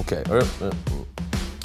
Okay. All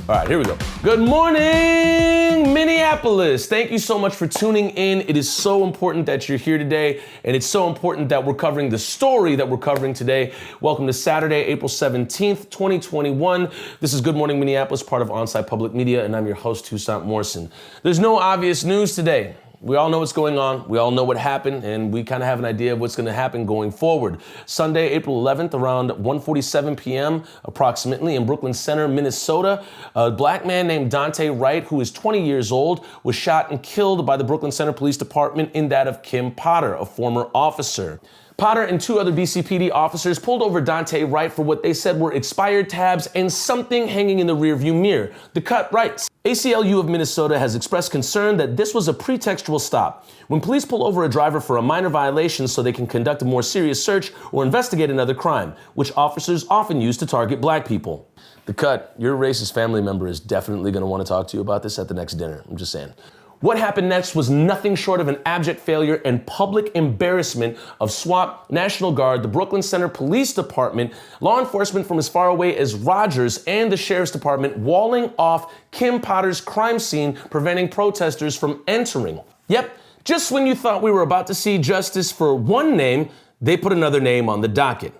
right, here we go. Good morning, Minneapolis. Thank you so much for tuning in. It is so important that you're here today, and it's so important that we're covering the story that we're covering today. Welcome to Saturday, April 17th, 2021. This is Good Morning Minneapolis, part of Onsite Public Media, and I'm your host, Toussaint Morrison. There's no obvious news today. We all know what's going on. We all know what happened, and we kind of have an idea of what's going to happen going forward. Sunday, April 11th, around 1:47 p.m., approximately, in Brooklyn Center, Minnesota, a black man named Dante Wright, who is 20 years old, was shot and killed by the Brooklyn Center Police Department in that of Kim Potter, a former officer. Potter and two other BCPD officers pulled over Dante Wright for what they said were expired tabs and something hanging in the rearview mirror. The cut writes, ACLU of Minnesota has expressed concern that this was a pretextual stop. When police pull over a driver for a minor violation so they can conduct a more serious search or investigate another crime, which officers often use to target black people. The cut, your racist family member is definitely going to want to talk to you about this at the next dinner. I'm just saying. What happened next was nothing short of an abject failure and public embarrassment of SWAT, National Guard, the Brooklyn Center Police Department, law enforcement from as far away as Rogers, and the Sheriff's Department walling off Kim Potter's crime scene, preventing protesters from entering. Yep, just when you thought we were about to see justice for one name, they put another name on the docket.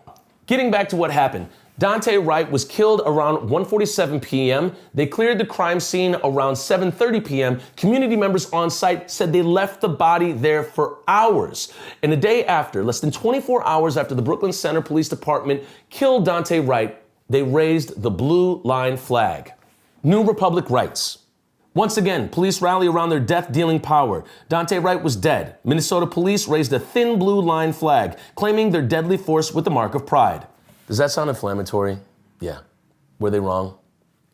Getting back to what happened. Dante Wright was killed around 1:47 p.m. They cleared the crime scene around 7:30 p.m. Community members on site said they left the body there for hours. And the day after, less than 24 hours after the Brooklyn Center Police Department killed Dante Wright, they raised the blue line flag. New Republic writes, once again, police rally around their death-dealing power. Dante Wright was dead. Minnesota police raised a thin blue line flag, claiming their deadly force with the mark of pride. Does that sound inflammatory? Yeah. Were they wrong?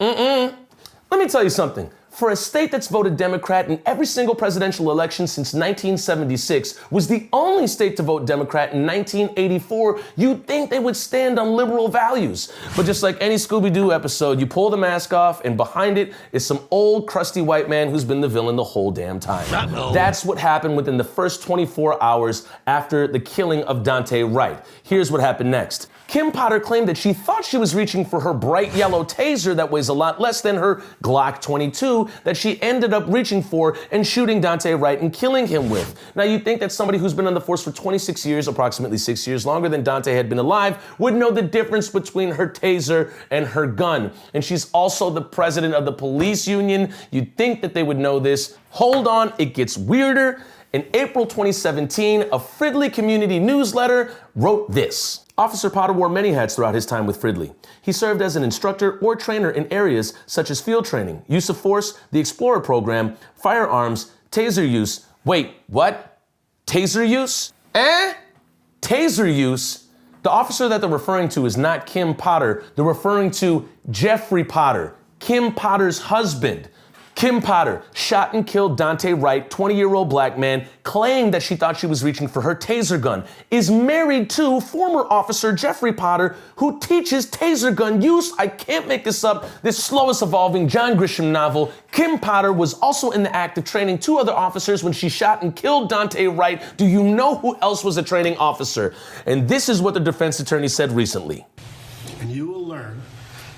Let me tell you something. For a state that's voted Democrat in every single presidential election since 1976, was the only state to vote Democrat in 1984, you'd think they would stand on liberal values. But just like any Scooby-Doo episode, you pull the mask off and behind it is some old crusty white man who's been the villain the whole damn time. That's what happened within the first 24 hours after the killing of Dante Wright. Here's what happened next. Kim Potter claimed that she thought she was reaching for her bright yellow taser that weighs a lot less than her Glock 22 that she ended up reaching for and shooting Dante Wright and killing him with. Now you'd think that somebody who's been on the force for 26 years, approximately 6 years longer than Dante had been alive, would know the difference between her taser and her gun. And she's also the president of the police union. You'd think that they would know this. Hold on, it gets weirder. In April 2017, a Fridley community newsletter wrote this. Officer Potter wore many hats throughout his time with Fridley. He served as an instructor or trainer in areas such as field training, use of force, the Explorer program, firearms, taser use. Wait, what? Taser use? Taser use? The officer that they're referring to is not Kim Potter. They're referring to Jeffrey Potter, Kim Potter's husband. Kim Potter shot and killed Dante Wright, 20-year-old black man, claimed that she thought she was reaching for her taser gun, is married to former officer Jeffrey Potter, who teaches taser gun use. I can't make this up. This slowest evolving John Grisham novel. Kim Potter was also in the act of training two other officers when she shot and killed Dante Wright. Do you know who else was a training officer? And this is what the defense attorney said recently. And you will learn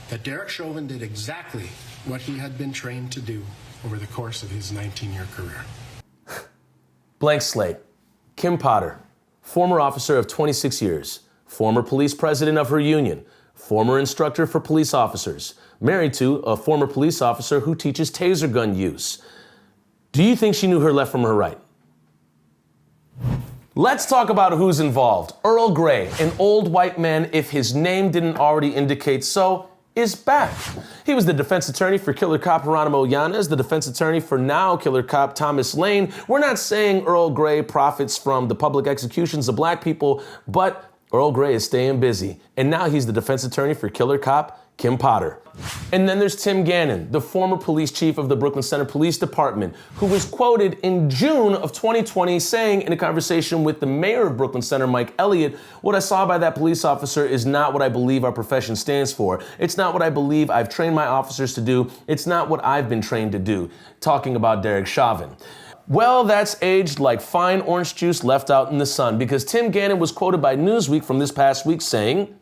that Derek Chauvin did exactly what he had been trained to do over the course of his 19-year career. Blank slate. Kim Potter, former officer of 26 years, former police president of her union, former instructor for police officers, married to a former police officer who teaches taser gun use. Do you think she knew her left from her right? Let's talk about who's involved. Earl Grey, an old white man, if his name didn't already indicate so, is back. He was the defense attorney for killer cop Geronimo Yanez, the defense attorney for now killer cop Thomas Lane. We're not saying Earl Grey profits from the public executions of black people, but Earl Grey is staying busy. And now he's the defense attorney for killer cop Kim Potter. And then there's Tim Gannon, the former police chief of the Brooklyn Center Police Department, who was quoted in June of 2020 saying in a conversation with the mayor of Brooklyn Center, Mike Elliott, "What I saw by that police officer is not what I believe our profession stands for. It's not what I believe I've trained my officers to do. It's not what I've been trained to do," talking about Derek Chauvin. Well, that's aged like fine orange juice left out in the sun, because Tim Gannon was quoted by Newsweek from this past week saying,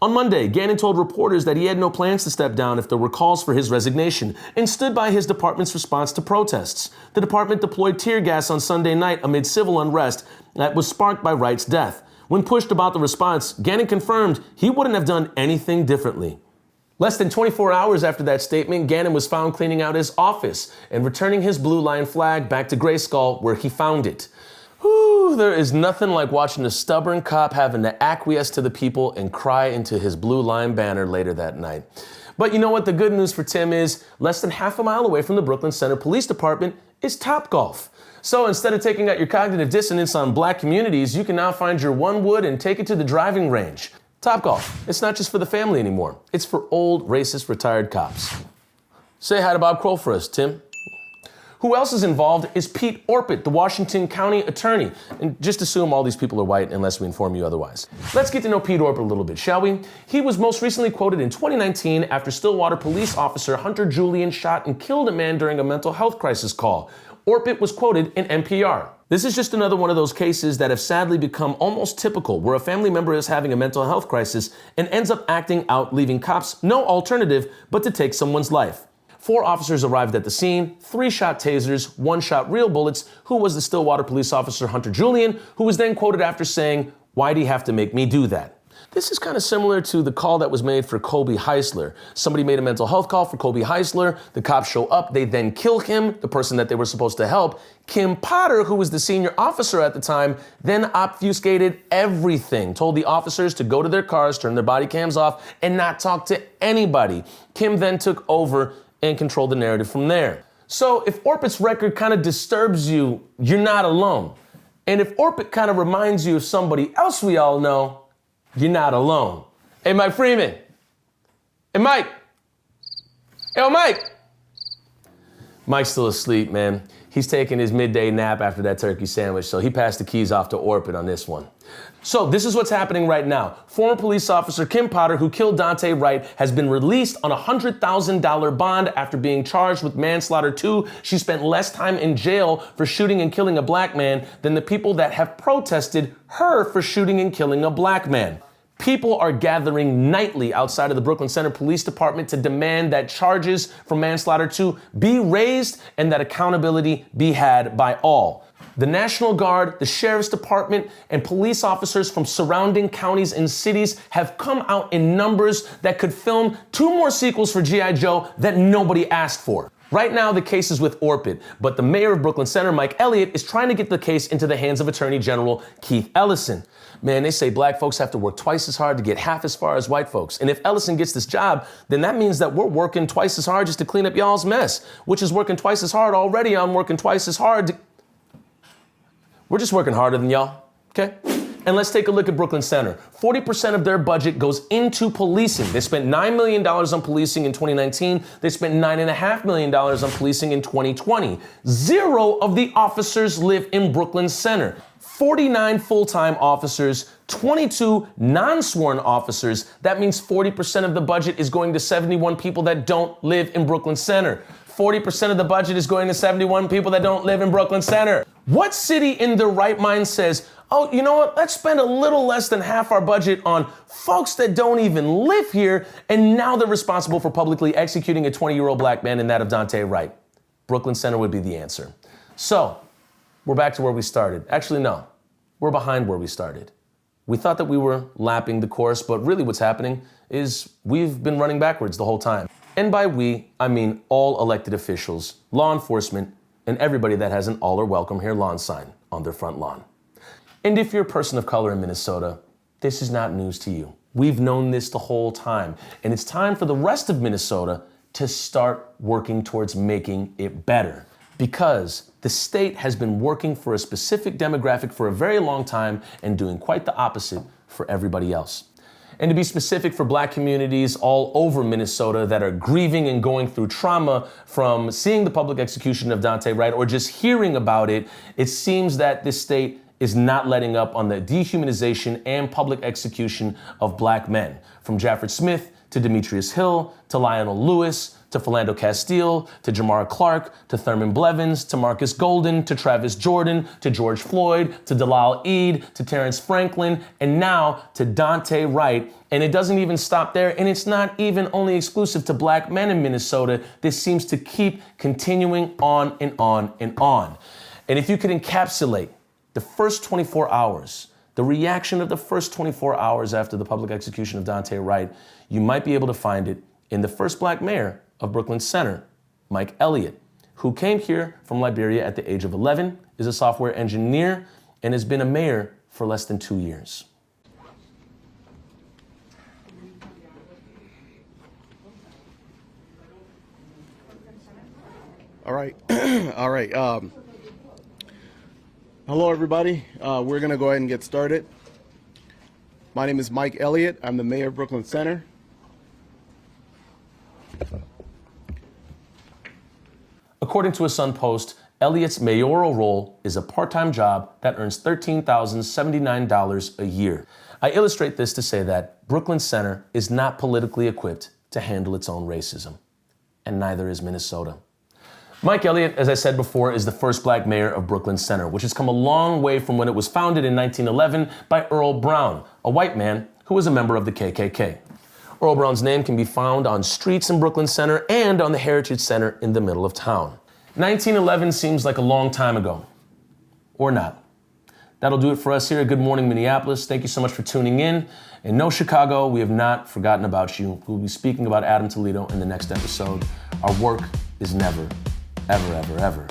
On Monday, Gannon told reporters that he had no plans to step down if there were calls for his resignation and stood by his department's response to protests. The department deployed tear gas on Sunday night amid civil unrest that was sparked by Wright's death. When pushed about the response, Gannon confirmed he wouldn't have done anything differently. Less than 24 hours after that statement, Gannon was found cleaning out his office and returning his blue line flag back to Grayskull where he found it. Whew, there is nothing like watching a stubborn cop having to acquiesce to the people and cry into his blue line banner later that night. But you know what? The good news for Tim is less than half a mile away from the Brooklyn Center Police Department is Topgolf. So instead of taking out your cognitive dissonance on black communities, you can now find your one wood and take it to the driving range. Topgolf, it's not just for the family anymore. It's for old, racist, retired cops. Say hi to Bob Kroll for us, Tim. Who else is involved is Pete Orpett, the Washington County attorney. And just assume all these people are white unless we inform you otherwise. Let's get to know Pete Orpett a little bit, shall we? He was most recently quoted in 2019 after Stillwater police officer Hunter Julian shot and killed a man during a mental health crisis call. Orpett was quoted in NPR. This is just another one of those cases that have sadly become almost typical, where a family member is having a mental health crisis and ends up acting out, leaving cops no alternative but to take someone's life. 4 officers arrived at the scene, 3 shot tasers, 1 shot real bullets. Who was the Stillwater police officer Hunter Julian, who was then quoted after saying, "Why'd he have to make me do that?" This is kind of similar to the call that was made for Kobe Heisler. Somebody made a mental health call for Kobe Heisler. The cops show up. They then kill him, the person that they were supposed to help. Kim Potter, who was the senior officer at the time, then obfuscated everything, told the officers to go to their cars, turn their body cams off, and not talk to anybody. Kim then took over and controlled the narrative from there. So if Orpett's record kind of disturbs you, you're not alone. And if Orpett kind of reminds you of somebody else we all know, you're not alone. Hey, Mike Freeman. Hey, Mike. Hey, Mike. Mike's still asleep, man. He's taking his midday nap after that turkey sandwich, so he passed the keys off to Orpett on this one. So this is what's happening right now. Former police officer Kim Potter, who killed Dante Wright, has been released on a $100,000 bond after being charged with manslaughter 2. She spent less time in jail for shooting and killing a black man than the people that have protested her for shooting and killing a black man. People are gathering nightly outside of the Brooklyn Center Police Department to demand that charges for manslaughter 2 be raised and that accountability be had by all. The National Guard, the Sheriff's Department, and police officers from surrounding counties and cities have come out in numbers that could film 2 more sequels for G.I. Joe that nobody asked for. Right now, the case is with Orpett, but the mayor of Brooklyn Center, Mike Elliott, is trying to get the case into the hands of Attorney General Keith Ellison. Man, they say black folks have to work twice as hard to get half as far as white folks. And if Ellison gets this job, then that means that we're working twice as hard just to clean up y'all's mess, which is working twice as hard already. I'm working twice as hard to... We're just working harder than y'all, okay? And let's take a look at Brooklyn Center. 40% of their budget goes into policing. They spent $9 million on policing in 2019. They spent $9.5 million on policing in 2020. 0 of the officers live in Brooklyn Center. 49 full-time officers, 22 non-sworn officers. That means 40% of the budget is going to 71 people that don't live in Brooklyn Center. 40% of the budget is going to 71 people that don't live in Brooklyn Center. What city in their right mind says, oh, you know what, let's spend a little less than half our budget on folks that don't even live here, and now they're responsible for publicly executing a 20-year-old black man in that of Dante Wright? Brooklyn Center would be the answer. So, we're back to where we started. Actually, no, we're behind where we started. We thought that we were lapping the course, but really what's happening is we've been running backwards the whole time. And by we, I mean all elected officials, law enforcement, and everybody that has an "All are welcome here" lawn sign on their front lawn. And if you're a person of color in Minnesota, this is not news to you. We've known this the whole time, and it's time for the rest of Minnesota to start working towards making it better. Because the state has been working for a specific demographic for a very long time and doing quite the opposite for everybody else. And to be specific, for black communities all over Minnesota that are grieving and going through trauma from seeing the public execution of Dante Wright or just hearing about it, it seems that this state is not letting up on the dehumanization and public execution of black men. From Jafford Smith to Demetrius Hill, to Lionel Lewis, to Philando Castile, to Jamar Clark, to Thurman Blevins, to Marcus Golden, to Travis Jordan, to George Floyd, to Dalal Eid, to Terrence Franklin, and now to Dante Wright. And it doesn't even stop there, and it's not even only exclusive to black men in Minnesota. This seems to keep continuing on and on and on. And if you could encapsulate the first 24 hours, the reaction of the first 24 hours after the public execution of Dante Wright, you might be able to find it in the first black mayor of Brooklyn Center, Mike Elliott, who came here from Liberia at the age of 11, is a software engineer, and has been a mayor for less than 2 years. All right. All right. Hello, everybody. We're going to go ahead and get started. My name is Mike Elliott. I'm the mayor of Brooklyn Center. According to a Sun Post, Elliott's mayoral role is a part-time job that earns $13,079 a year. I illustrate this to say that Brooklyn Center is not politically equipped to handle its own racism, and neither is Minnesota. Mike Elliott, as I said before, is the first black mayor of Brooklyn Center, which has come a long way from when it was founded in 1911 by Earl Brown, a white man who was a member of the KKK. Earl Brown's name can be found on streets in Brooklyn Center and on the Heritage Center in the middle of town. 1911 seems like a long time ago, or not. That'll do it for us here at Good Morning Minneapolis. Thank you so much for tuning in. And no, Chicago, we have not forgotten about you. We'll be speaking about Adam Toledo in the next episode. Our work is never, ever, ever, ever